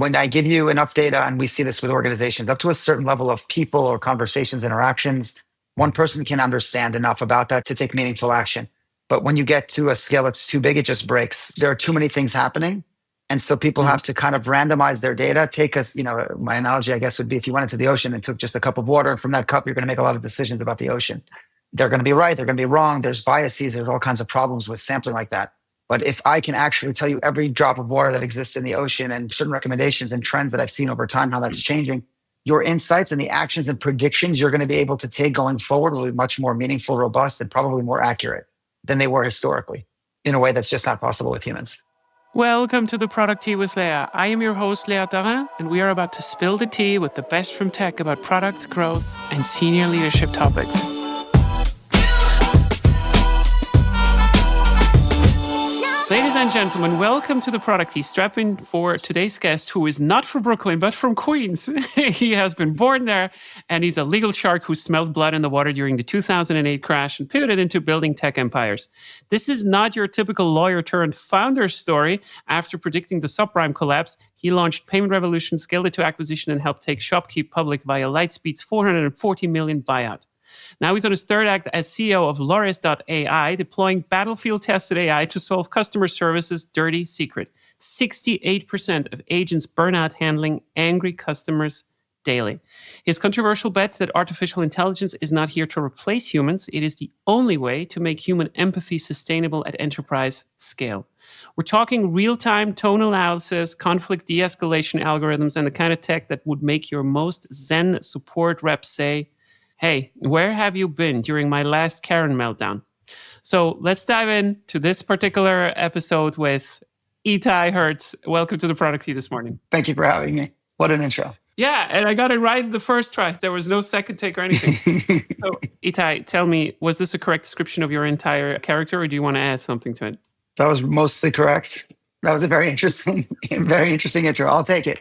when I give you enough data, and we see this with organizations, up to a certain level of people or conversations, interactions, one person can understand enough about that to take meaningful action. But when you get to a scale that's too big, it just breaks. There are too many things happening. And so people have to kind of randomize their data. Take us, my analogy, I guess, would be if you went into the ocean and took just a cup of water, and from that cup, you're going to make a lot of decisions about the ocean. They're going to be right. They're going to be wrong. There's biases. There's all kinds of problems with sampling like that. But if I can actually tell you every drop of water that exists in the ocean and certain recommendations and trends that I've seen over time, how that's changing, your insights and the actions and predictions you're going to be able to take going forward will be much more meaningful, robust, and probably more accurate than they were historically in a way that's just not possible with humans. Welcome to the Product Tea with Leah. I am your host, Leah Tarin, and we are about to spill the tea with the best from tech about product growth and senior leadership topics. Ladies and gentlemen, welcome to the Product Tea. Strap in for today's guest, who is not from Brooklyn, but from Queens. He has been born there, and he's a legal shark who smelled blood in the water during the 2008 crash and pivoted into building tech empires. This is not your typical lawyer-turned-founder story. After predicting the subprime collapse, he launched Payment Revolution, scaled it to acquisition, and helped take ShopKeep public via Lightspeed's $440 million buyout. Now he's on his third act as CEO of Loris.AI, deploying battlefield-tested AI to solve customer service's dirty secret. 68% of agents burn out handling angry customers daily. His controversial bet that artificial intelligence is not here to replace humans, it is the only way to make human empathy sustainable at enterprise scale. We're talking real-time tone analysis, conflict de-escalation algorithms, and the kind of tech that would make your most Zen support rep say, "Hey, where have you been during my last Karen meltdown?" So let's dive into this particular episode with Etie Hertz. Welcome to the Product Tea this morning. Thank you for having me. What an intro. Yeah, and I got it right the first try. There was no second take or anything. So Etie, tell me, was this a correct description of your entire character, or do you want to add something to it? That was mostly correct. That was a very interesting intro. I'll take it.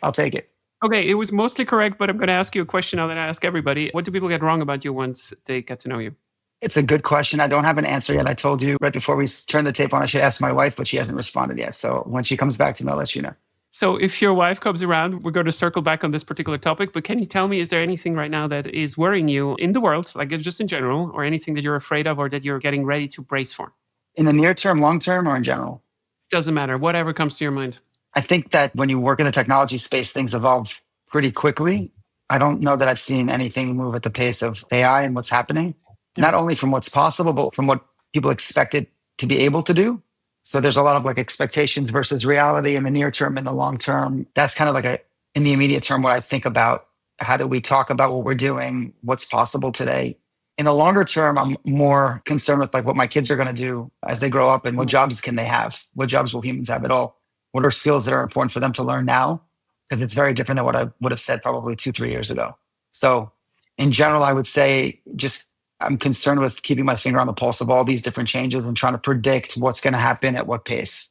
Okay, it was mostly correct, but I'm going to ask you a question now that I ask everybody. What do people get wrong about you once they get to know you? It's a good question. I don't have an answer yet. I told you right before we turned the tape on, I should ask my wife, but she hasn't responded yet. So when she comes back to me, I'll let you know. So if your wife comes around, we're going to circle back on this particular topic. But can you tell me, is there anything right now that is worrying you in the world, like just in general, or anything that you're afraid of or that you're getting ready to brace for? In the near term, long term, or in general? Doesn't matter. Whatever comes to your mind. I think that when you work in the technology space, things evolve pretty quickly. I don't know that I've seen anything move at the pace of AI and what's happening, not only from what's possible, but from what people expect it to be able to do. So there's a lot of like expectations versus reality in the near term and the long term. That's kind of like in the immediate term, what I think about. How do we talk about what we're doing, what's possible today? In the longer term, I'm more concerned with like what my kids are going to do as they grow up and what jobs can they have? What jobs will humans have at all? What are skills that are important for them to learn now? Because it's very different than what I would have said probably 2-3 years ago. So in general, I would say just I'm concerned with keeping my finger on the pulse of all these different changes and trying to predict what's going to happen at what pace,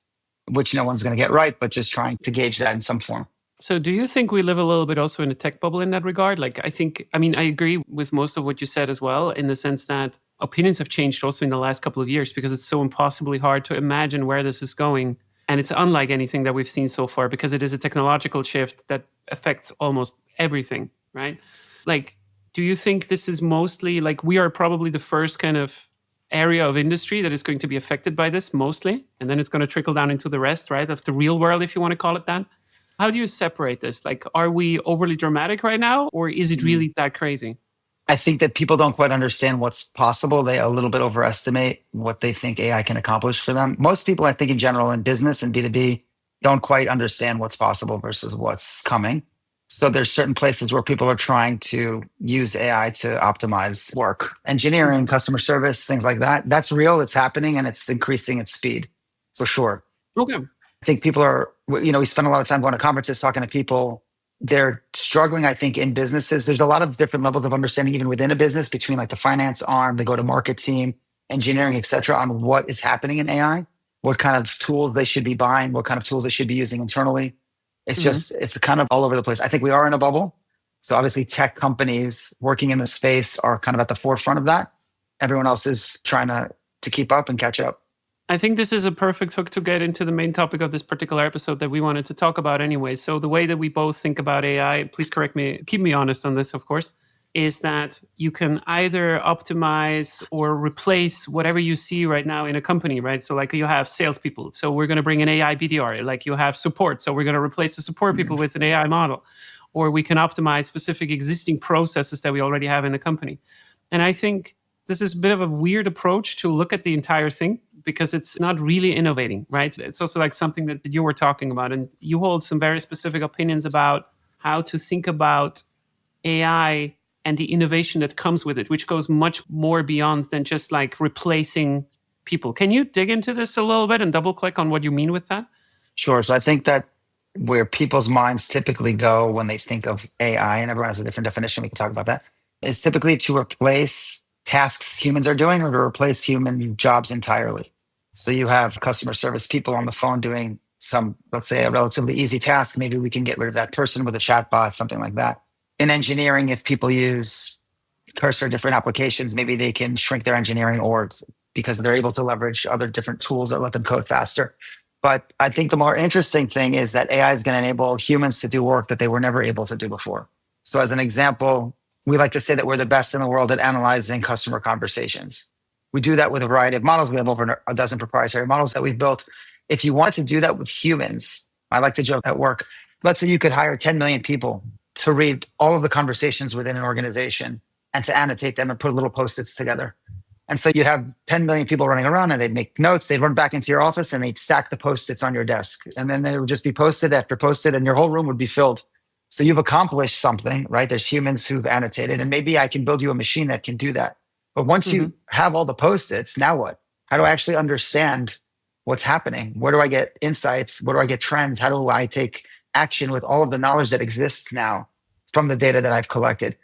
which no one's going to get right, but just trying to gauge that in some form. So do you think we live a little bit also in a tech bubble in that regard? Like, I agree with most of what you said as well, in the sense that opinions have changed also in the last couple of years because it's so impossibly hard to imagine where this is going. And it's unlike anything that we've seen so far because it is a technological shift that affects almost everything, right? Like, do you think this is mostly like we are probably the first kind of area of industry that is going to be affected by this mostly, and then it's going to trickle down into the rest, right? Of the real world, if you want to call it that. How do you separate this? Like, are we overly dramatic right now, or is it really that crazy? I think that people don't quite understand what's possible. They a little bit overestimate what they think AI can accomplish for them. Most people, I think in general, in business and B2B, don't quite understand what's possible versus what's coming. So there's certain places where people are trying to use AI to optimize work, engineering, customer service, things like that. That's real, it's happening, and it's increasing its speed. So sure. Okay. I think people are, we spend a lot of time going to conferences, talking to people. They're struggling, I think, in businesses. There's a lot of different levels of understanding, even within a business, between like the finance arm, the go-to-market team, engineering, et cetera, on what is happening in AI, what kind of tools they should be buying, what kind of tools they should be using internally. It's just, it's kind of all over the place. I think we are in a bubble. So obviously tech companies working in the space are kind of at the forefront of that. Everyone else is trying to keep up and catch up. I think this is a perfect hook to get into the main topic of this particular episode that we wanted to talk about anyway. So the way that we both think about AI, please correct me, keep me honest on this, of course, is that you can either optimize or replace whatever you see right now in a company, right? So like you have salespeople, so we're going to bring an AI BDR. Like you have support, so we're going to replace the support people with an AI model. Or we can optimize specific existing processes that we already have in the company. And I think this is a bit of a weird approach to look at the entire thing because it's not really innovating, right? It's also like something that you were talking about, and you hold some very specific opinions about how to think about AI and the innovation that comes with it, which goes much more beyond than just like replacing people. Can you dig into this a little bit and double click on what you mean with that? Sure. So I think that where people's minds typically go when they think of AI, and everyone has a different definition, we can talk about that, is typically to replace tasks humans are doing or to replace human jobs entirely. So you have customer service people on the phone doing some, let's say, a relatively easy task. Maybe we can get rid of that person with a chatbot, something like that. In engineering, if people use Cursor different applications, maybe they can shrink their engineering org because they're able to leverage other different tools that let them code faster. But I think the more interesting thing is that AI is going to enable humans to do work that they were never able to do before. So as an example, we like to say that we're the best in the world at analyzing customer conversations. We do that with a variety of models. We have over a dozen proprietary models that we've built. If you wanted to do that with humans, I like to joke at work, let's say you could hire 10 million people to read all of the conversations within an organization and to annotate them and put little post-its together. And so you'd have 10 million people running around and they'd make notes. They'd run back into your office and they'd stack the post-its on your desk. And then they would just be posted after posted and your whole room would be filled. So you've accomplished something, right? There's humans who've annotated, and maybe I can build you a machine that can do that. But once you have all the post-its, now what? How do I actually understand what's happening? Where do I get insights? Where do I get trends? How do I take action with all of the knowledge that exists now from the data that I've collected?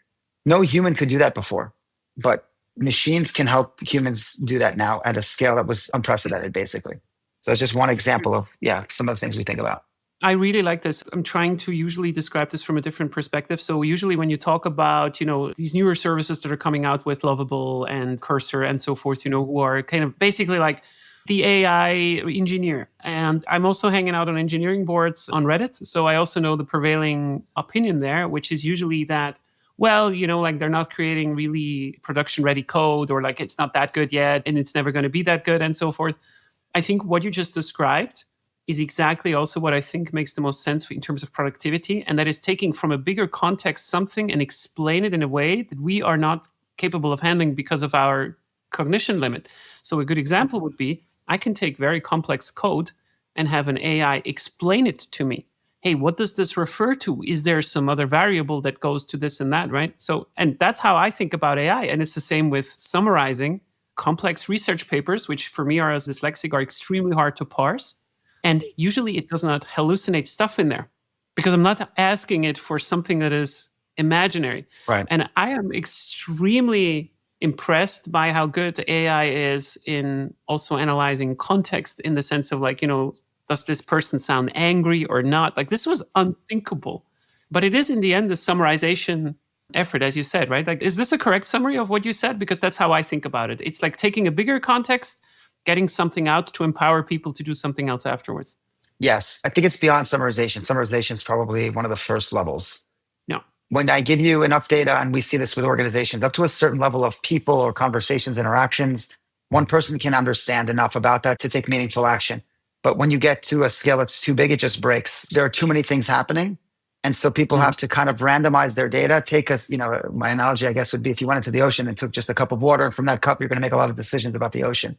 No human could do that before, but machines can help humans do that now at a scale that was unprecedented, basically. So it's just one example of, some of the things we think about. I really like this. I'm trying to usually describe this from a different perspective. So usually when you talk about, these newer services that are coming out with Lovable and Cursor and so forth, who are kind of basically like the AI engineer. And I'm also hanging out on engineering boards on Reddit. So I also know the prevailing opinion there, which is usually that, well, like they're not creating really production ready code, or like it's not that good yet and it's never going to be that good and so forth. I think what you just described is exactly also what I think makes the most sense in terms of productivity. And that is taking from a bigger context something and explain it in a way that we are not capable of handling because of our cognition limit. So a good example would be, I can take very complex code and have an AI explain it to me. Hey, what does this refer to? Is there some other variable that goes to this and that, right? So, and that's how I think about AI. And it's the same with summarizing complex research papers, which for me, as dyslexic, are extremely hard to parse. And usually it does not hallucinate stuff in there because I'm not asking it for something that is imaginary. Right. And I am extremely impressed by how good the AI is in also analyzing context, in the sense of like, does this person sound angry or not? Like, this was unthinkable. But it is in the end the summarization effort, as you said, right? Like, is this a correct summary of what you said? Because that's how I think about it. It's like taking a bigger context, getting something out to empower people to do something else afterwards. Yes, I think it's beyond summarization. Summarization is probably one of the first levels. No. When I give you enough data, and we see this with organizations, up to a certain level of people or conversations, interactions, one person can understand enough about that to take meaningful action. But when you get to a scale that's too big, it just breaks. There are too many things happening. And so people have to kind of randomize their data. Take us, my analogy, I guess, would be if you went into the ocean and took just a cup of water, and from that cup, you're going to make a lot of decisions about the ocean.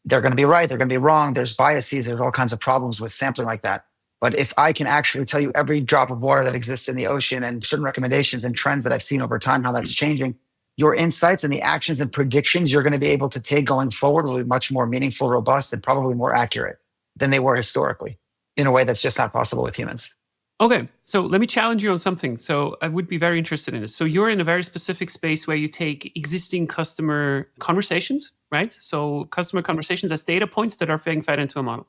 They're going to be right. They're going to be wrong. There's biases. There's all kinds of problems with sampling like that. But if I can actually tell you every drop of water that exists in the ocean and certain recommendations and trends that I've seen over time, how that's changing, your insights and the actions and predictions you're going to be able to take going forward will be much more meaningful, robust, and probably more accurate than they were historically, in a way that's just not possible with humans. Okay, so let me challenge you on something. So I would be very interested in this. So you're in a very specific space where you take existing customer conversations, right? So customer conversations as data points that are being fed into a model.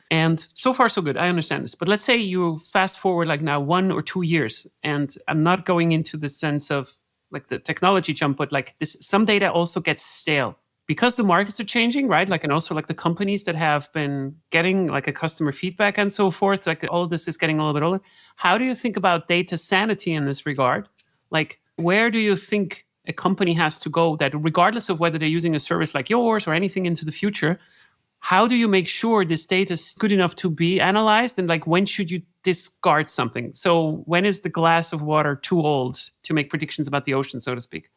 And so far, so good. I understand this. But let's say you fast forward like now 1 or 2 years, and I'm not going into the sense of like the technology jump, but like this, some data also gets stale. because the markets are changing, right? Like, and also like the companies that have been getting like a customer feedback and so forth, like all of this is getting a little bit older. How do you think about data sanity in this regard? Like, where do you think a company has to go that regardless of whether they're using a service like yours or anything into the future, how do you make sure this data is good enough to be analyzed? And like, when should you discard something? So when is the glass of water too old to make predictions about the ocean, so to speak?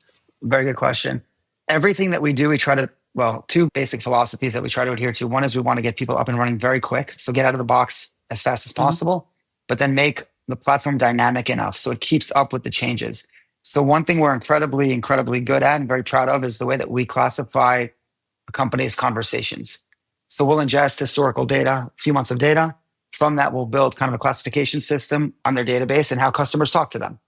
Very good question. Everything that we do, we try to, well, two basic philosophies that we try to adhere to. One is we want to get people up and running very quick. So get out of the box as fast as possible, but then make the platform dynamic enough so it keeps up with the changes. So one thing we're incredibly good at and very proud of is the way that we classify a company's conversations. So we'll ingest historical data, a few months of data. From that, we'll build kind of a classification system on their database and how customers talk to them.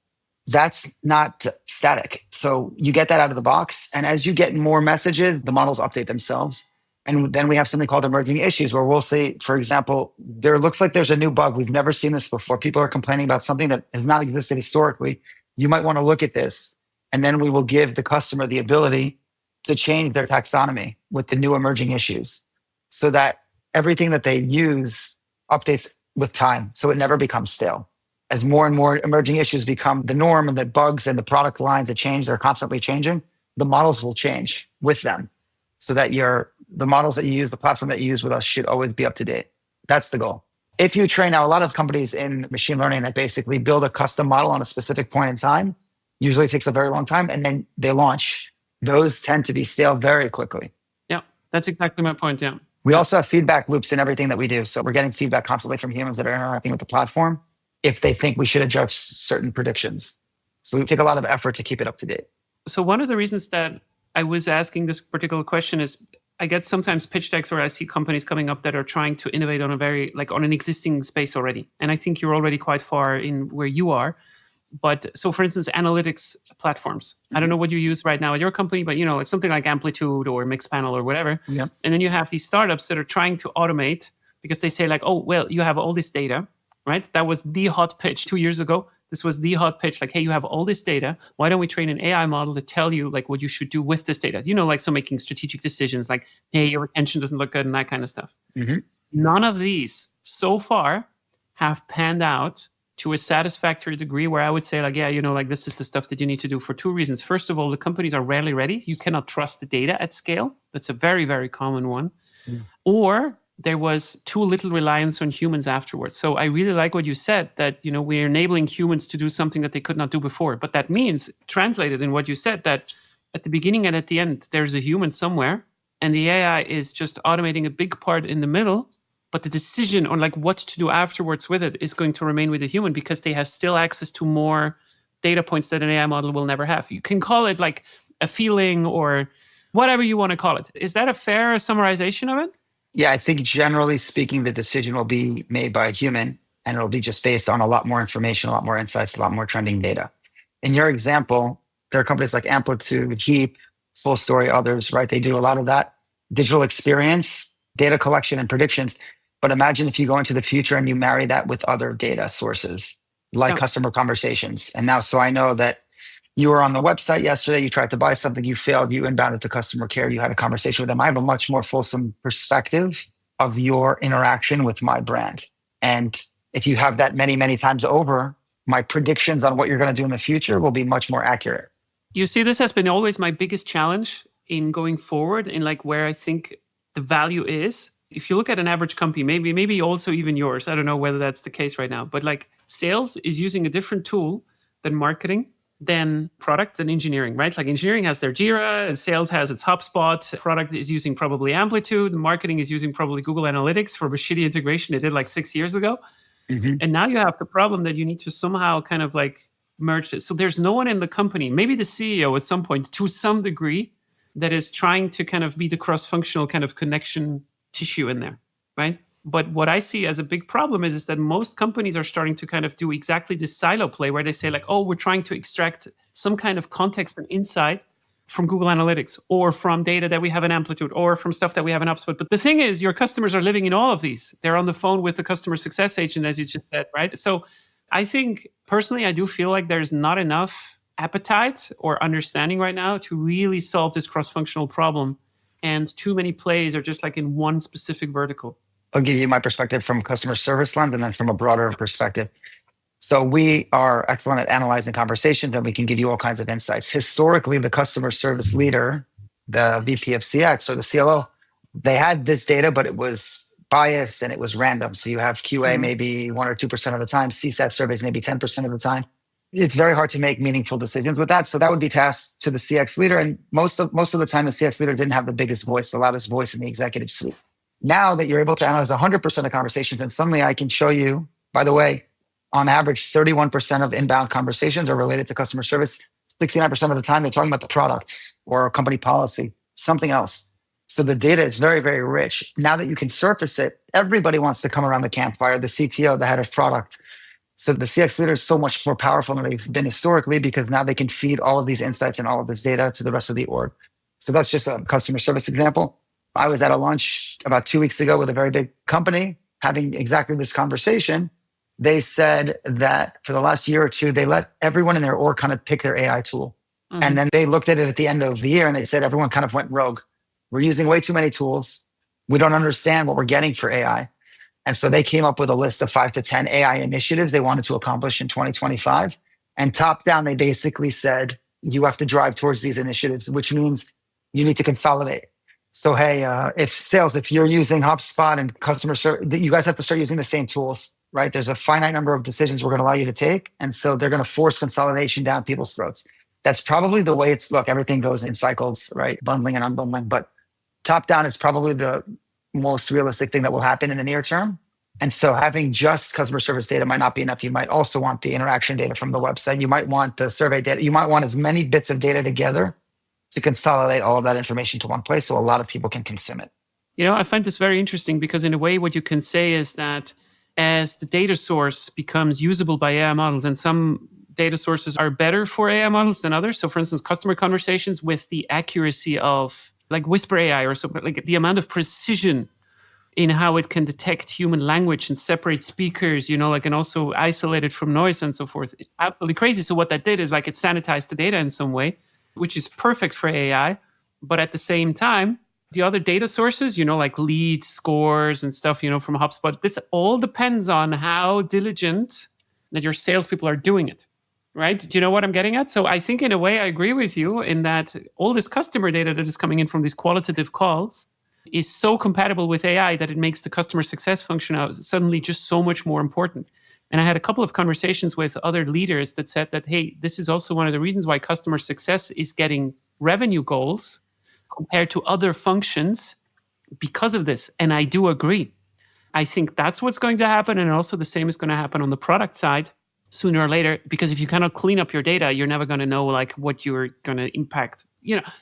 That's not static. So you get that out of the box. And as you get more messages, the models update themselves. And then we have something called emerging issues where we'll say, for example, there looks like there's a new bug. We've never seen this before. People are complaining about something that has not existed historically. You might want to look at this. And then we will give the customer the ability to change their taxonomy with the new emerging issues so that everything that they use updates with time. So it never becomes stale. As more and more emerging issues become the norm and the bugs and the product lines that change, they're constantly changing, the models will change with them so that the models that you use, the platform that you use with us should always be up to date. That's the goal. If you train now, a lot of companies in machine learning that basically build a custom model on a specific point in time, usually it takes a very long time, and then they launch. Those tend to be stale very quickly. Yeah, that's exactly my point, yeah. We also have feedback loops in everything that we do. So we're getting feedback constantly from humans that are interacting with the platform if they think we should adjust certain predictions. So we take a lot of effort to keep it up to date. So one of the reasons that I was asking this particular question is I get sometimes pitch decks where I see companies coming up that are trying to innovate on on an existing space already. And I think you're already quite far in where you are. But so for instance, analytics platforms. I don't know what you use right now at your company, but it's something like Amplitude or Mixpanel or whatever. Yeah. And then you have these startups that are trying to automate because they say like, oh, well, you have all this data, right? That was the hot pitch 2 years ago. This was the hot pitch. Like, hey, you have all this data. Why don't we train an AI model to tell you like what you should do with this data? Like so making strategic decisions like, hey, your retention doesn't look good and that kind of stuff. Mm-hmm. None of these so far have panned out to a satisfactory degree where I would say like, yeah, like this is the stuff that you need to do for two reasons. First of all, the companies are rarely ready. You cannot trust the data at scale. That's a very, very common one. Mm. Or there was too little reliance on humans afterwards. So I really like what you said that, we're enabling humans to do something that they could not do before. But that means, translated in what you said, that at the beginning and at the end, there's a human somewhere and the AI is just automating a big part in the middle. But the decision on like what to do afterwards with it is going to remain with the human because they have still access to more data points that an AI model will never have. You can call it like a feeling or whatever you want to call it. Is that a fair summarization of it? Yeah, I think generally speaking, the decision will be made by a human and it'll be just based on a lot more information, a lot more insights, a lot more trending data. In your example, there are companies like Amplitude, Heap, Full Story, others, right? They do a lot of that digital experience, data collection and predictions. But imagine if you go into the future and you marry that with other data sources like customer conversations. And now, so I know that you were on the website yesterday, you tried to buy something, you failed, you inbounded to customer care, you had a conversation with them. I have a much more fulsome perspective of your interaction with my brand. And if you have that many, many times over, my predictions on what you're going to do in the future will be much more accurate. You see, this has been always my biggest challenge in going forward in like where I think the value is. If you look at an average company, maybe also even yours, I don't know whether that's the case right now, but like sales is using a different tool than marketing, than product and engineering, right? Like engineering has their Jira and sales has its HubSpot. Product is using probably Amplitude. Marketing is using probably Google Analytics for a shitty integration they did like 6 years ago. Mm-hmm. And now you have the problem that you need to somehow kind of like merge it. So there's no one in the company, maybe the CEO at some point to some degree, that is trying to kind of be the cross-functional kind of connection tissue in there, right? But what I see as a big problem is that most companies are starting to kind of do exactly this silo play where they say like, oh, we're trying to extract some kind of context and insight from Google Analytics or from data that we have in Amplitude or from stuff that we have in HubSpot. But the thing is, your customers are living in all of these. They're on the phone with the customer success agent, as you just said, right? So I think personally, I do feel like there's not enough appetite or understanding right now to really solve this cross-functional problem and too many plays are just like in one specific vertical? I'll give you my perspective from customer service lens and then from a broader perspective. So we are excellent at analyzing conversations, and we can give you all kinds of insights. Historically, the customer service leader, the VP of CX or the CLO, they had this data, but it was biased and it was random. So you have QA maybe 1 or 2% of the time, CSAT surveys maybe 10% of the time. It's very hard to make meaningful decisions with that. So that would be tasked to the CX leader. And most of the time, the CX leader didn't have the biggest voice, the loudest voice in the executive suite. Now that you're able to analyze 100% of conversations, and suddenly I can show you, by the way, on average, 31% of inbound conversations are related to customer service. 69% of the time, they're talking about the product or a company policy, something else. So the data is very, very rich. Now that you can surface it, everybody wants to come around the campfire, the CTO, the head of product. So the CX leader is so much more powerful than they've been historically, because now they can feed all of these insights and all of this data to the rest of the org. So that's just a customer service example. I was at a lunch about 2 weeks ago with a very big company having exactly this conversation. They said that for the last year or two, they let everyone in their org kind of pick their AI tool. And then they looked at it at the end of the year and they said, everyone kind of went rogue. We're using way too many tools. We don't understand what we're getting for AI. And so they came up with a list of 5 to 10 AI initiatives they wanted to accomplish in 2025. And top down, they basically said, you have to drive towards these initiatives, which means you need to consolidate. So, hey, if you're using HubSpot and customer service, you guys have to start using the same tools, right? There's a finite number of decisions we're going to allow you to take. And so they're going to force consolidation down people's throats. That's probably the way everything goes in cycles, right? Bundling and unbundling. But top down is probably the most realistic thing that will happen in the near term. And so having just customer service data might not be enough. You might also want the interaction data from the website. You might want the survey data. You might want as many bits of data together to consolidate all of that information to one place so a lot of people can consume it. I find this very interesting because in a way, what you can say is that as the data source becomes usable by AI models, and some data sources are better for AI models than others. So for instance, customer conversations with the accuracy of like Whisper AI or something, like the amount of precision in how it can detect human language and separate speakers, and also isolate it from noise and so forth. It's absolutely crazy. So what that did is it sanitized the data in some way, which is perfect for AI. But at the same time, the other data sources, like lead scores and stuff, from HubSpot, this all depends on how diligent that your salespeople are doing it, right? Do you know what I'm getting at? So I think in a way, I agree with you in that all this customer data that is coming in from these qualitative calls is so compatible with AI that it makes the customer success function suddenly just so much more important. And I had a couple of conversations with other leaders that said that, hey, this is also one of the reasons why customer success is getting revenue goals compared to other functions because of this. And I do agree. I think that's what's going to happen. And also the same is going to happen on the product side sooner or later, because if you cannot clean up your data, you're never going to know what you're going to impact.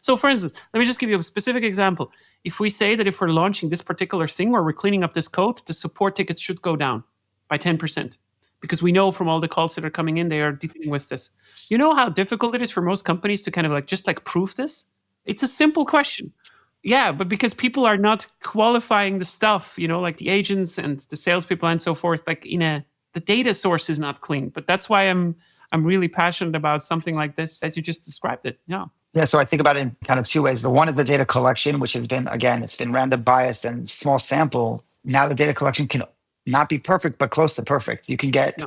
So for instance, let me just give you a specific example. If we say that if we're launching this particular thing where we're cleaning up this code, the support tickets should go down by 10%. Because we know from all the calls that are coming in, they are dealing with this. You know how difficult it is for most companies to kind of just prove this? It's a simple question. Yeah, but because people are not qualifying the stuff, like the agents and the salespeople and so forth, the data source is not clean. But that's why I'm really passionate about something like this, as you just described it. Yeah. Yeah, so I think about it in kind of two ways. The one is the data collection, which has been, again, it's been random biased and small sample. Now the data collection can not be perfect, but close to perfect. You can get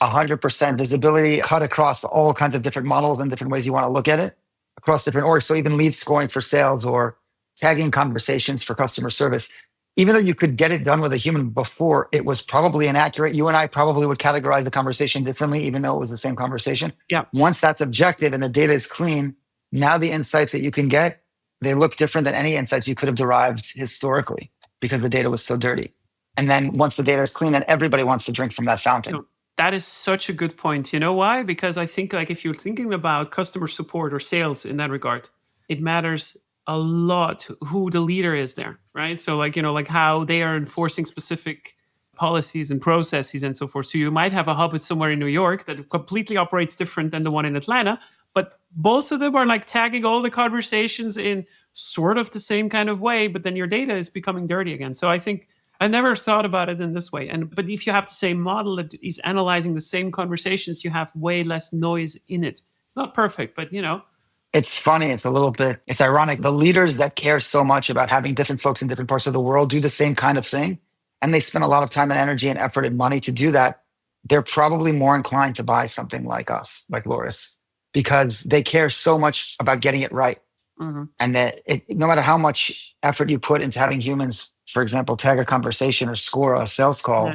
100% visibility cut across all kinds of different models and different ways you want to look at it across different orgs. So even lead scoring for sales or tagging conversations for customer service, even though you could get it done with a human before, it was probably inaccurate. You and I probably would categorize the conversation differently, even though it was the same conversation. Yeah. Once that's objective and the data is clean, now the insights that you can get, they look different than any insights you could have derived historically because the data was so dirty. And then once the data is clean, then everybody wants to drink from that fountain. That is such a good point. You know why? Because I think if you're thinking about customer support or sales in that regard, it matters a lot who the leader is there, right? So how they are enforcing specific policies and processes and so forth. So you might have a hub somewhere in New York that completely operates different than the one in Atlanta, but both of them are tagging all the conversations in sort of the same kind of way, but then your data is becoming dirty again. So I think I never thought about it in this way. But if you have the same model that is analyzing the same conversations, you have way less noise in it. It's not perfect, but It's funny. It's ironic. The leaders that care so much about having different folks in different parts of the world do the same kind of thing, and they spend a lot of time and energy and effort and money to do that. They're probably more inclined to buy something like us, like Loris, because they care so much about getting it right. Mm-hmm. And that no matter how much effort you put into having humans, for example, tag a conversation or score a sales call,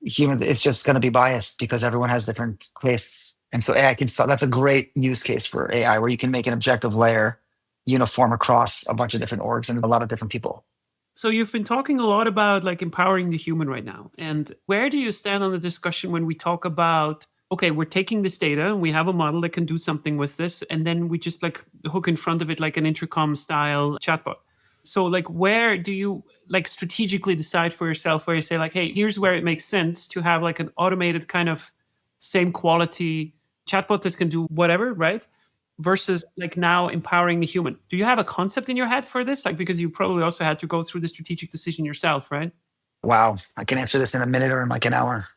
humans, it's just going to be biased because everyone has different tastes. And so AI that's a great use case for AI where you can make an objective layer uniform across a bunch of different orgs and a lot of different people. So you've been talking a lot about like empowering the human right now. And where do you stand on the discussion when we talk about, okay, we're taking this data and we have a model that can do something with this, and then we just like hook in front of it like an intercom style chatbot. So like where do you like strategically decide for yourself where you say like, hey, here's where it makes sense to have like an automated kind of same quality chatbot that can do whatever, right? Versus like now empowering the human. Do you have a concept in your head for this? Like, because you probably also had to go through the strategic decision yourself, right? Wow. I can answer this in a minute or in like an hour.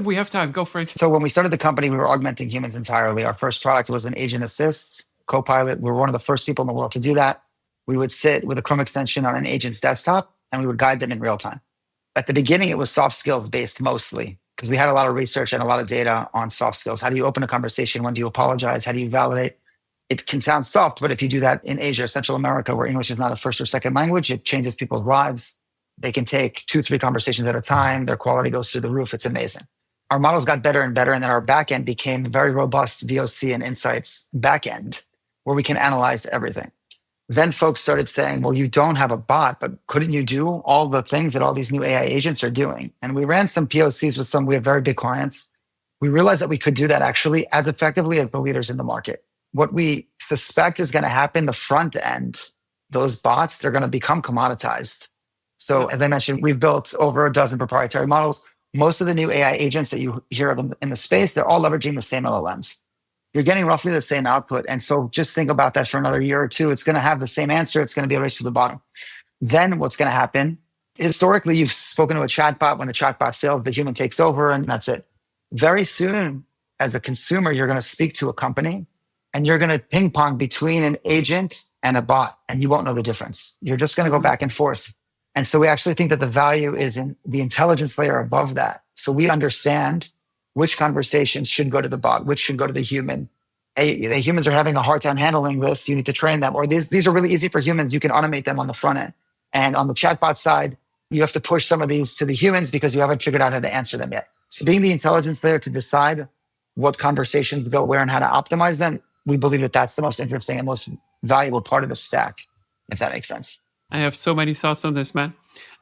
We have time. Go for it. So when we started the company, we were augmenting humans entirely. Our first product was an agent assist, Copilot. We were one of the first people in the world to do that. We would sit with a Chrome extension on an agent's desktop and we would guide them in real time. At the beginning, it was soft skills based mostly because we had a lot of research and a lot of data on soft skills. How do you open a conversation? When do you apologize? How do you validate? It can sound soft, but if you do that in Asia, Central America, where English is not a first or second language, it changes people's lives. They can take 2-3 conversations at a time. Their quality goes through the roof. It's amazing. Our models got better and better, and then our backend became very robust VOC and insights backend, where we can analyze everything. Then folks started saying, well, you don't have a bot, but couldn't you do all the things that all these new AI agents are doing? And we ran some POCs with we have very big clients. We realized that we could do that actually as effectively as the leaders in the market. What we suspect is going to happen, the front end, those bots, they're going to become commoditized. So as I mentioned, we've built over a dozen proprietary models. Most of the new AI agents that you hear of in the space, they're all leveraging the same LLMs. You're getting roughly the same output. And so just think about that for another year or two. It's going to have the same answer. It's going to be a race to the bottom. Then what's going to happen? Historically, you've spoken to a chatbot. When the chatbot fails, the human takes over and that's it. Very soon, as a consumer, you're going to speak to a company and you're going to ping pong between an agent and a bot, and you won't know the difference. You're just going to go back and forth. And so we actually think that the value is in the intelligence layer above that. So we understand which conversations should go to the bot, which should go to the human. Hey, the humans are having a hard time handling this. You need to train them. Or these are really easy for humans. You can automate them on the front end. And on the chatbot side, you have to push some of these to the humans because you haven't figured out how to answer them yet. So being the intelligence layer to decide what conversations go where and how to optimize them, we believe that that's the most interesting and most valuable part of the stack, if that makes sense. I have so many thoughts on this, man.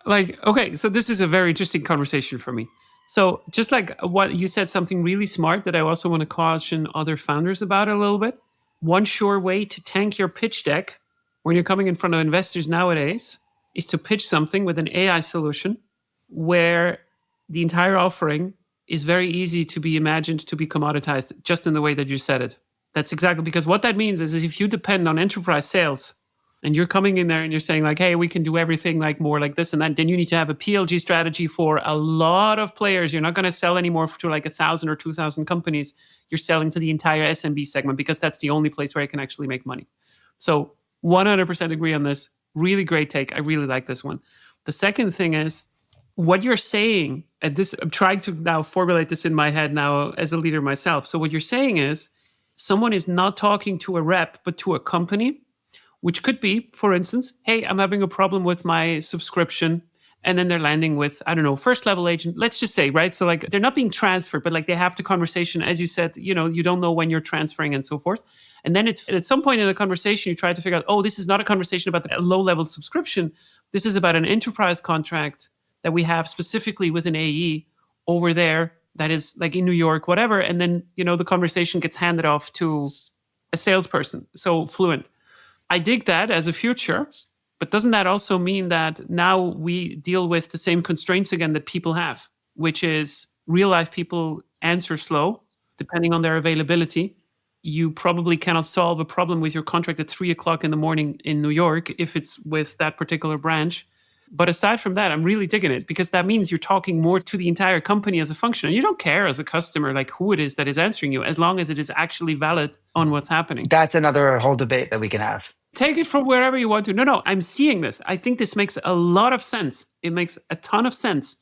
Like, okay, so this is a very interesting conversation for me. So just like what you said, something really smart that I also want to caution other founders about a little bit. One sure way to tank your pitch deck when you're coming in front of investors nowadays is to pitch something with an AI solution where the entire offering is very easy to be imagined to be commoditized just in the way that you said it. That's exactly because what that means is if you depend on enterprise sales and you're coming in there and you're saying like, hey, we can do everything like more like this and that, then you need to have a PLG strategy for a lot of players. You're not going to sell anymore to like 1,000 or 2,000 companies. You're selling to the entire SMB segment because that's the only place where I can actually make money. So 100% agree on this. Really great take. I really like this one. The second thing is what you're saying, and this, I'm trying to now formulate this in my head now as a leader myself. So what you're saying is someone is not talking to a rep, but to a company, which could be, for instance, hey, I'm having a problem with my subscription. And then they're landing with, I don't know, first level agent, let's just say, right? So like they're not being transferred, but like they have the conversation, as you said, you know, you don't know when you're transferring and so forth. And then it's at some point in the conversation, you try to figure out, oh, this is not a conversation about a low level subscription. This is about an enterprise contract that we have specifically with an AE over there that is like in New York, whatever. And then, you know, the conversation gets handed off to a salesperson. So fluent. I dig that as a future, but doesn't that also mean that now we deal with the same constraints again that people have, which is real life people answer slow, depending on their availability. You probably cannot solve a problem with your contract at 3 o'clock in the morning in New York if it's with that particular branch. But aside from that, I'm really digging it because that means you're talking more to the entire company as a function. And you don't care as a customer like who it is that is answering you, as long as it is actually valid on what's happening. That's another whole debate that we can have. Take it from wherever you want to. No, I'm seeing this. I think this makes a lot of sense. It makes a ton of sense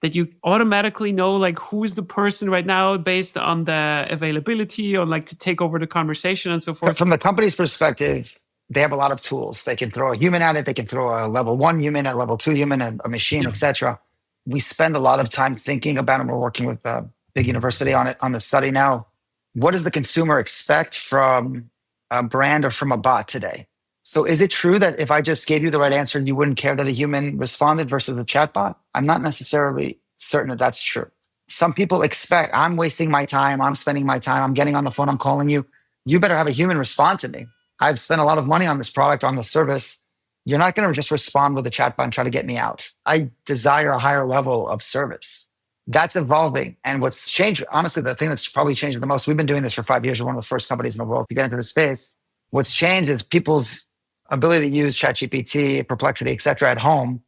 that you automatically know like who's the person right now based on the availability, on like to take over the conversation and so forth. From the company's perspective, they have a lot of tools. They can throw a human at it. They can throw a level 1 human, a level 2 human, a machine, etc. We spend a lot of time thinking about it. We're working with a big university on it, on the study now. What does the consumer expect from a brand or from a bot today? So is it true that if I just gave you the right answer, you wouldn't care that a human responded versus a chatbot? I'm not necessarily certain that that's true. Some people expect, I'm wasting my time, I'm spending my time, I'm getting on the phone, I'm calling you. You better have a human respond to me. I've spent a lot of money on this product, on this service. You're not going to just respond with a chatbot and try to get me out. I desire a higher level of service. That's evolving. And what's changed, honestly, the thing that's probably changed the most, we've been doing this for 5 years. We're one of the first companies in the world to get into the space. What's changed is people's ability to use ChatGPT, Perplexity, et cetera, at home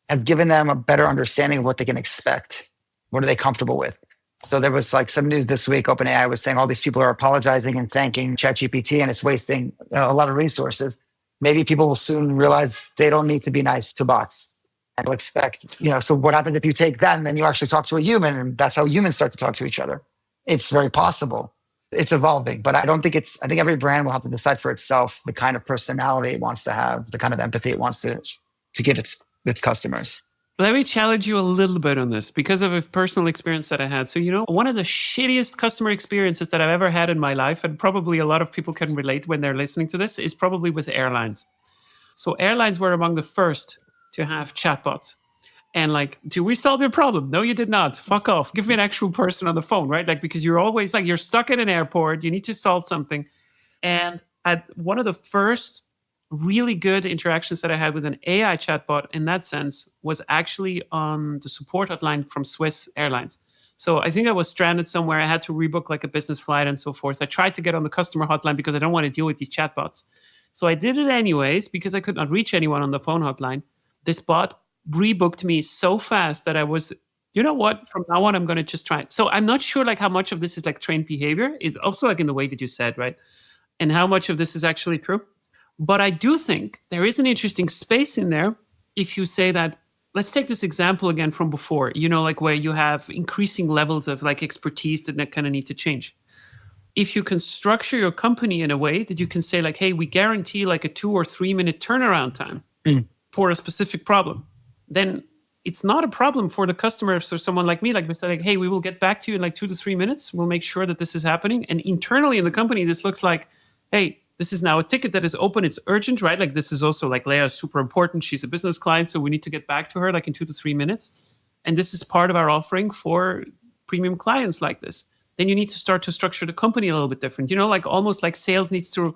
have given them a better understanding of what they can expect. What are they comfortable with? So there was like some news this week, OpenAI was saying all these people are apologizing and thanking ChatGPT and it's wasting a lot of resources. Maybe people will soon realize they don't need to be nice to bots and expect, so what happens if you take that and then you actually talk to a human and that's how humans start to talk to each other? It's very possible. It's evolving, but I think every brand will have to decide for itself the kind of personality it wants to have, the kind of empathy it wants to give its customers. Let me challenge you a little bit on this because of a personal experience that I had. So, one of the shittiest customer experiences that I've ever had in my life, and probably a lot of people can relate when they're listening to this, is probably with airlines. So airlines were among the first to have chatbots. And like, do we solve your problem? No, you did not. Fuck off. Give me an actual person on the phone, right? Like, because you're always like, you're stuck in an airport. You need to solve something. And at one of the first really good interactions that I had with an AI chatbot in that sense was actually on the support hotline from Swiss Airlines. So I think I was stranded somewhere. I had to rebook like a business flight and so forth. I tried to get on the customer hotline because I don't want to deal with these chatbots. So I did it anyways because I could not reach anyone on the phone hotline. This bot rebooked me so fast that I was, you know what, from now on, I'm going to just try it. So I'm not sure like how much of this is like trained behavior. It's also like in the way that you said, right? And how much of this is actually true. But I do think there is an interesting space in there if you say that, let's take this example again from before, like where you have increasing levels of like expertise that kind of need to change. If you can structure your company in a way that you can say like, hey, we guarantee like a 2 or 3 minute turnaround time for a specific problem, then it's not a problem for the customer. So someone like me, like we say, like, hey, we will get back to you in like 2 to 3 minutes. We'll make sure that this is happening. And internally in the company, this looks like, hey, this is now a ticket that is open. It's urgent, right? Like this is also like Leah is super important. She's a business client. So we need to get back to her like in 2 to 3 minutes. And this is part of our offering for premium clients like this. Then you need to start to structure the company a little bit different. Like almost like sales needs to,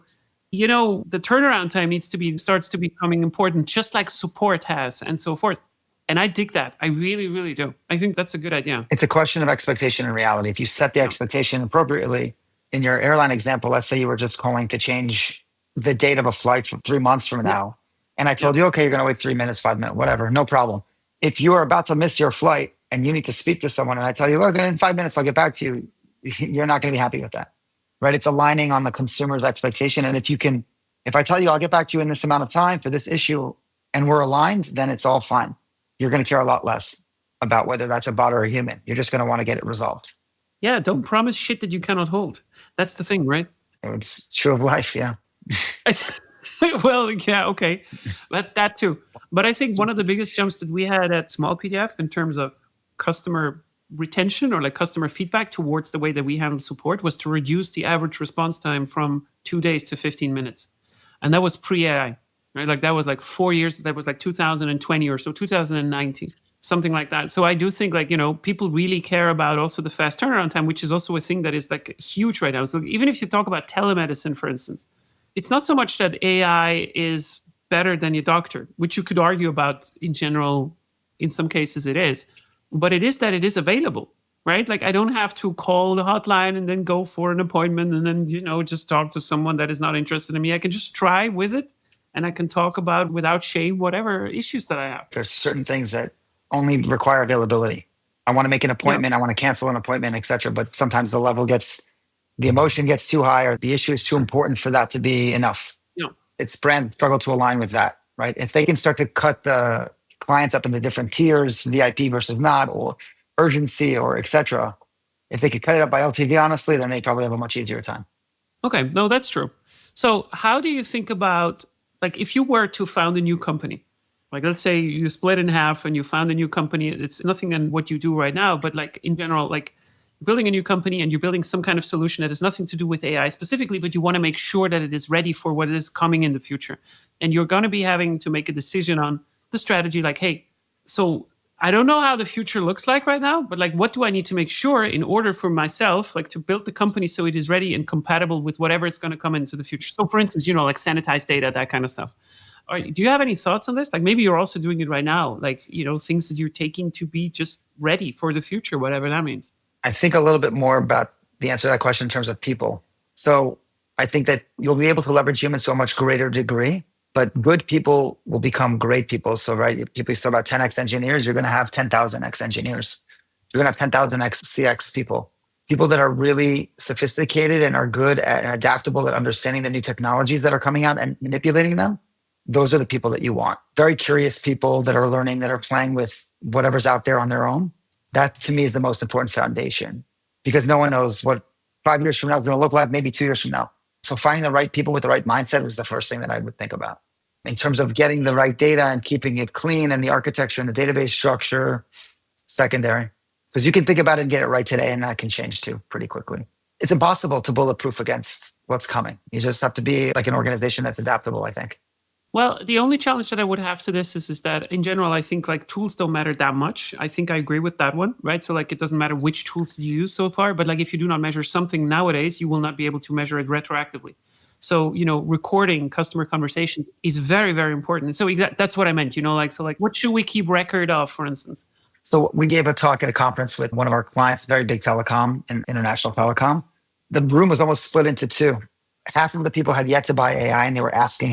the turnaround time starts to becoming important, just like support has and so forth. And I dig that. I really, really do. I think that's a good idea. It's a question of expectation and reality. If you set the expectation appropriately, in your airline example, let's say you were just calling to change the date of a flight from 3 months from now. And I told you, okay, you're going to wait 3 minutes, 5 minutes, whatever, no problem. If you are about to miss your flight and you need to speak to someone and I tell you, oh, in 5 minutes, I'll get back to you, you're not going to be happy with that, right? It's aligning on the consumer's expectation. And if I tell you, I'll get back to you in this amount of time for this issue and we're aligned, then it's all fine. You're going to care a lot less about whether that's a bot or a human. You're just going to want to get it resolved. Yeah, don't promise shit that you cannot hold. That's the thing, right? It's true of life, yeah. Well, yeah, okay. But that too. But I think one of the biggest jumps that we had at Small PDF in terms of customer retention or like customer feedback towards the way that we handle support was to reduce the average response time from 2 days to 15 minutes. And that was pre-AI, right? Like that was like 4 years. That was like 2020 or so, 2019. Something like that. So I do think like, people really care about also the fast turnaround time, which is also a thing that is like huge right now. So even if you talk about telemedicine, for instance, it's not so much that AI is better than your doctor, which you could argue about in general. In some cases it is, but it is that it is available, right? Like I don't have to call the hotline and then go for an appointment and then, just talk to someone that is not interested in me. I can just try with it and I can talk about without shame whatever issues that I have. There's certain things that only require availability. I want to make an appointment, I want to cancel an appointment, etc. But sometimes the emotion gets too high, or the issue is too important for that to be enough. Yeah. It's brand struggle to align with that, right? If they can start to cut the clients up into different tiers, VIP versus not, or urgency, or etc. If they could cut it up by LTV, honestly, then they probably have a much easier time. Okay, no, that's true. So how do you think about, like, if you were to found a new company, like let's say you split in half and you found a new company, it's nothing in what you do right now, but like in general, like building a new company and you're building some kind of solution that has nothing to do with AI specifically, but you want to make sure that it is ready for what is coming in the future. And you're going to be having to make a decision on the strategy, like, hey, so I don't know how the future looks like right now, but like, what do I need to make sure in order for myself, like to build the company so it is ready and compatible with whatever it's going to come into the future? So for instance, like sanitized data, that kind of stuff. Do you have any thoughts on this? Like maybe you're also doing it right now, like, things that you're taking to be just ready for the future, whatever that means. I think a little bit more about the answer to that question in terms of people. So I think that you'll be able to leverage humans to a much greater degree, but good people will become great people. So, right, people talk about 10x engineers, you're going to have 10,000x engineers. You're going to have 10,000x CX people that are really sophisticated and are good at and adaptable at understanding the new technologies that are coming out and manipulating them. Those are the people that you want. Very curious people that are learning, that are playing with whatever's out there on their own. That to me is the most important foundation, because no one knows what 5 years from now is going to look like, maybe 2 years from now. So finding the right people with the right mindset was the first thing that I would think about. In terms of getting the right data and keeping it clean and the architecture and the database structure, secondary. Because you can think about it and get it right today, and that can change too pretty quickly. It's impossible to bulletproof against what's coming. You just have to be like an organization that's adaptable, I think. Well, the only challenge that I would have to this is that in general, I think like tools don't matter that much. I think I agree with that one, right? So like it doesn't matter which tools you use so far, but like if you do not measure something nowadays, you will not be able to measure it retroactively. So, recording customer conversation is very, very important. So that's what I meant, so what should we keep record of, for instance? So we gave a talk at a conference with one of our clients, very big telecom and international telecom. The room was almost split into two. Half of the people had yet to buy AI, and they were asking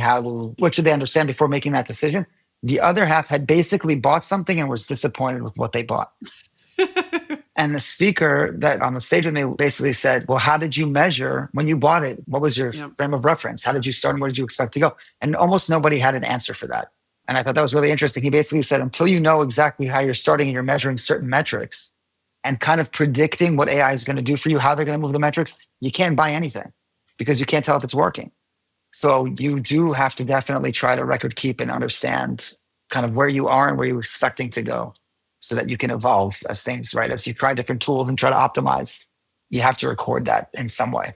what should they understand before making that decision. The other half had basically bought something and was disappointed with what they bought. And the speaker that on the stage with me basically said, well, how did you measure when you bought it? What was your frame of reference? How did you start and where did you expect to go? And almost nobody had an answer for that. And I thought that was really interesting. He basically said, until you know exactly how you're starting and you're measuring certain metrics and kind of predicting what AI is going to do for you, how they're going to move the metrics, you can't buy anything, because you can't tell if it's working. So you do have to definitely try to record keep and understand kind of where you are and where you're expecting to go, so that you can evolve as things, right? As you try different tools and try to optimize, you have to record that in some way.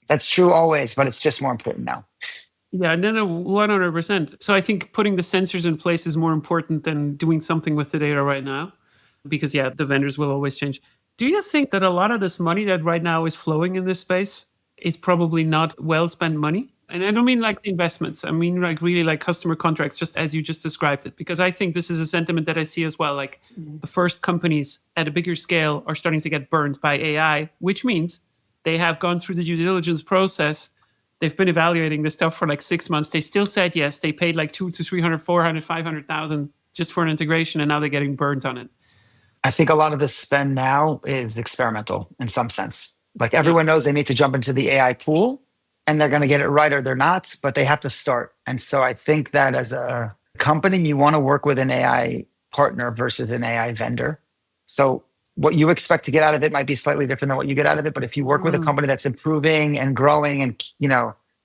That's true always, but it's just more important now. Yeah, no, 100%. So I think putting the sensors in place is more important than doing something with the data right now, because the vendors will always change. Do you think that a lot of this money that right now is flowing in this space is probably not well spent money? And I don't mean like investments. I mean like really like customer contracts, just as you just described it. Because I think this is a sentiment that I see as well. Like the first companies at a bigger scale are starting to get burned by AI, which means they have gone through the due diligence process. They've been evaluating this stuff for like 6 months. They still said yes. They paid like 200 to 300, 400, 500,000 just for an integration, and now they're getting burnt on it. I think a lot of the spend now is experimental in some sense. Like everyone knows they need to jump into the AI pool, and they're going to get it right or they're not, but they have to start. And so I think that as a company, you want to work with an AI partner versus an AI vendor. So what you expect to get out of it might be slightly different than what you get out of it. But if you work with a company that's improving and growing and,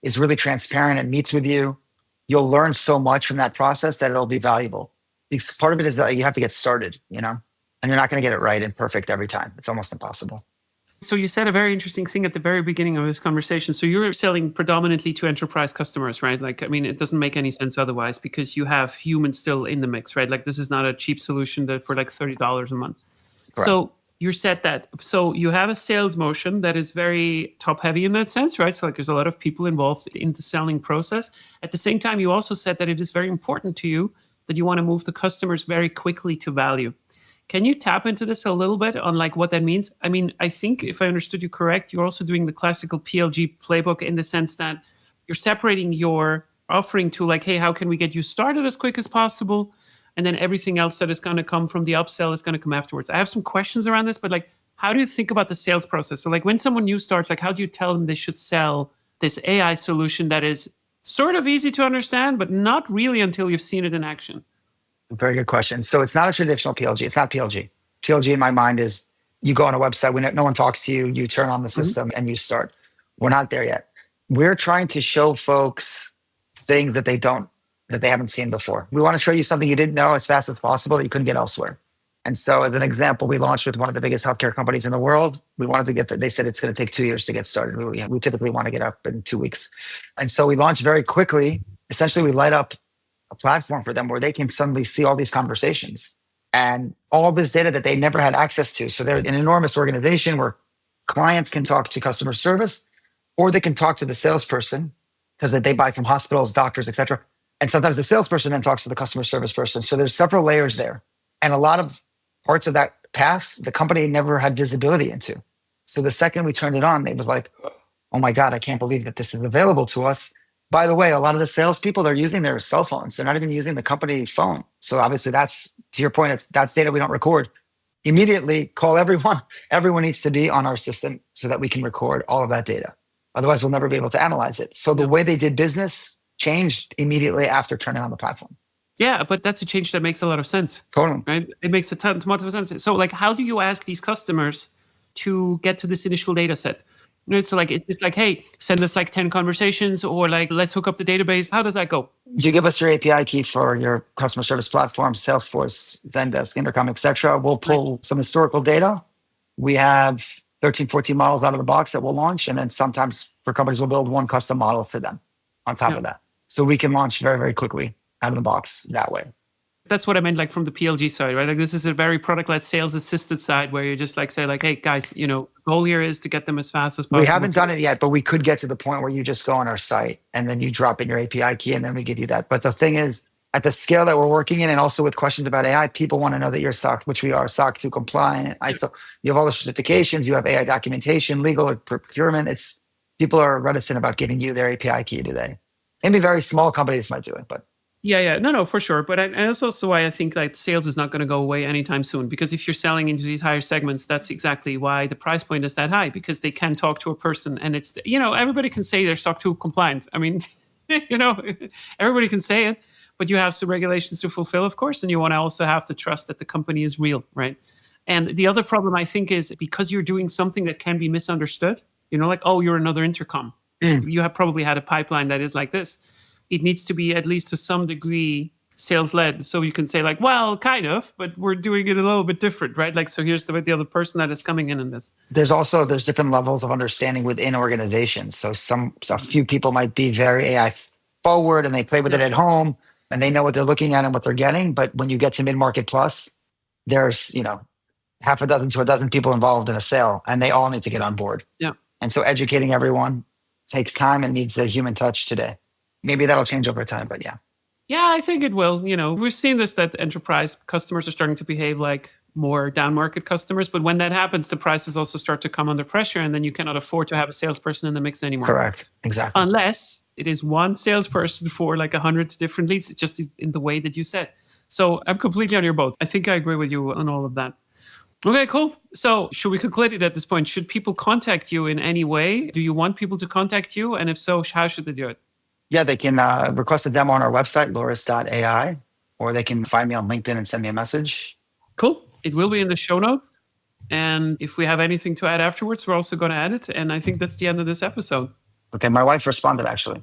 is really transparent and meets with you, you'll learn so much from that process that it'll be valuable. Because part of it is that you have to get started, and you're not going to get it right and perfect every time. It's almost impossible. So you said a very interesting thing at the very beginning of this conversation. So you're selling predominantly to enterprise customers, right? Like, I mean, it doesn't make any sense otherwise, because you have humans still in the mix, right? Like this is not a cheap solution that for like $30 a month. Correct. So you said that. So you have a sales motion that is very top heavy in that sense, right? So like there's a lot of people involved in the selling process. At the same time, you also said that it is very important to you that you want to move the customers very quickly to value. Can you tap into this a little bit on like what that means? I mean, I think if I understood you correct, you're also doing the classical PLG playbook in the sense that you're separating your offering to like, hey, how can we get you started as quick as possible? And then everything else that is going to come from the upsell is going to come afterwards. I have some questions around this, but like, how do you think about the sales process? So like when someone new starts, like how do you tell them they should sell this AI solution that is sort of easy to understand, but not really until you've seen it in action? Very good question. So it's not a traditional PLG. It's not PLG. PLG in my mind is you go on a website when no one talks to you, you turn on the system and you start. We're not there yet. We're trying to show folks things that they haven't seen before. We want to show you something you didn't know as fast as possible that you couldn't get elsewhere. And so as an example, we launched with one of the biggest healthcare companies in the world. We wanted to get there. They said it's going to take 2 years to get started. We typically want to get up in 2 weeks. And so we launched very quickly. Essentially, we light up a platform for them where they can suddenly see all these conversations and all this data that they never had access to. So they're an enormous organization where clients can talk to customer service or they can talk to the salesperson because they buy from hospitals, doctors, et cetera. And sometimes the salesperson then talks to the customer service person. So there's several layers there. And a lot of parts of that path, the company never had visibility into. So the second we turned it on, it was like, oh my God, I can't believe that this is available to us. By the way, a lot of the salespeople, they're using their cell phones. They're not even using the company phone. So obviously that's, to your point, that's data we don't record. Immediately call everyone. Everyone needs to be on our system so that we can record all of that data. Otherwise, we'll never be able to analyze it. So the way they did business changed immediately after turning on the platform. Yeah, but that's a change that makes a lot of sense. Totally. Right? It makes a ton of sense. So like, how do you ask these customers to get to this initial data set? So like, it's like, hey, send us like 10 conversations or like, let's hook up the database. How does that go? You give us your API key for your customer service platform, Salesforce, Zendesk, Intercom, et cetera. We'll pull some historical data. We have 13, 14 models out of the box that we'll launch. And then sometimes for companies, we'll build one custom model for them on top of that. So we can launch very, very quickly out of the box that way. That's what I meant, like from the PLG side, right? Like this is a very product-led sales assisted side where you just like say like, hey guys, goal here is to get them as fast as possible. We haven't done it yet, but we could get to the point where you just go on our site and then you drop in your API key and then we give you that. But the thing is, at the scale that we're working in and also with questions about AI, people want to know that you're SOC, which we are, SOC 2 compliant, ISO. You have all the certifications, you have AI documentation, legal, procurement. People are reticent about giving you their API key today. Maybe very small companies might do it, but. Yeah. No, for sure. But and that's also why I think like sales is not going to go away anytime soon. Because if you're selling into these higher segments, that's exactly why the price point is that high. Because they can talk to a person, and it's everybody can say they're SOC 2 compliant. I mean, everybody can say it, but you have some regulations to fulfill, of course, and you want to also have to trust that the company is real, right? And the other problem I think is because you're doing something that can be misunderstood. Like, oh, you're another intercom. You have probably had a pipeline that is like this. It needs to be at least to some degree sales-led. So you can say like, well, kind of, but we're doing it a little bit different, right? Like, so here's the other person that is coming in this. There's different levels of understanding within organizations. So a few people might be very AI forward and they play with it at home and they know what they're looking at and what they're getting. But when you get to mid-market plus, there's, half a dozen to a dozen people involved in a sale and they all need to get on board. Yeah. And so educating everyone takes time and needs a human touch today. Maybe that'll change over time, but yeah. Yeah, I think it will. We've seen this, that enterprise customers are starting to behave like more down market customers. But when that happens, the prices also start to come under pressure. And then you cannot afford to have a salesperson in the mix anymore. Correct. Exactly. Unless it is one salesperson for like 100 different leads, just in the way that you said. So I'm completely on your boat. I think I agree with you on all of that. Okay, cool. So should we conclude it at this point? Should people contact you in any way? Do you want people to contact you? And if so, how should they do it? Yeah, they can request a demo on our website, Loris.AI, or they can find me on LinkedIn and send me a message. Cool. It will be in the show notes. And if we have anything to add afterwards, we're also going to add it. And I think that's the end of this episode. Okay, my wife responded, actually.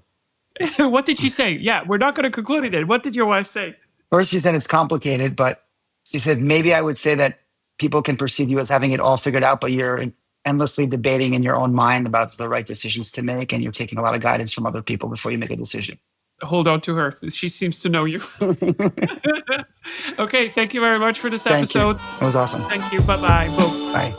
What did she say? Yeah, we're not going to conclude it. What did your wife say? First, she said it's complicated, but she said, maybe I would say that people can perceive you as having it all figured out, but you're endlessly debating in your own mind about the right decisions to make, and you're taking a lot of guidance from other people before you make a decision. Hold on to her. She seems to know you. Okay, thank you very much for this episode. Thank you. It was awesome. Thank you. Bye-bye. Boom. Bye.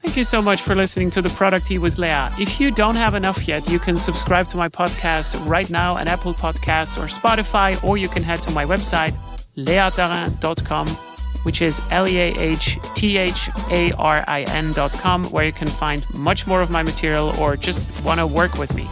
Thank you so much for listening to The Productie with Leah. If you don't have enough yet, you can subscribe to my podcast right now at Apple Podcasts or Spotify, or you can head to my website, leahtarin.com, which is leahtarin.com, where you can find much more of my material or just want to work with me.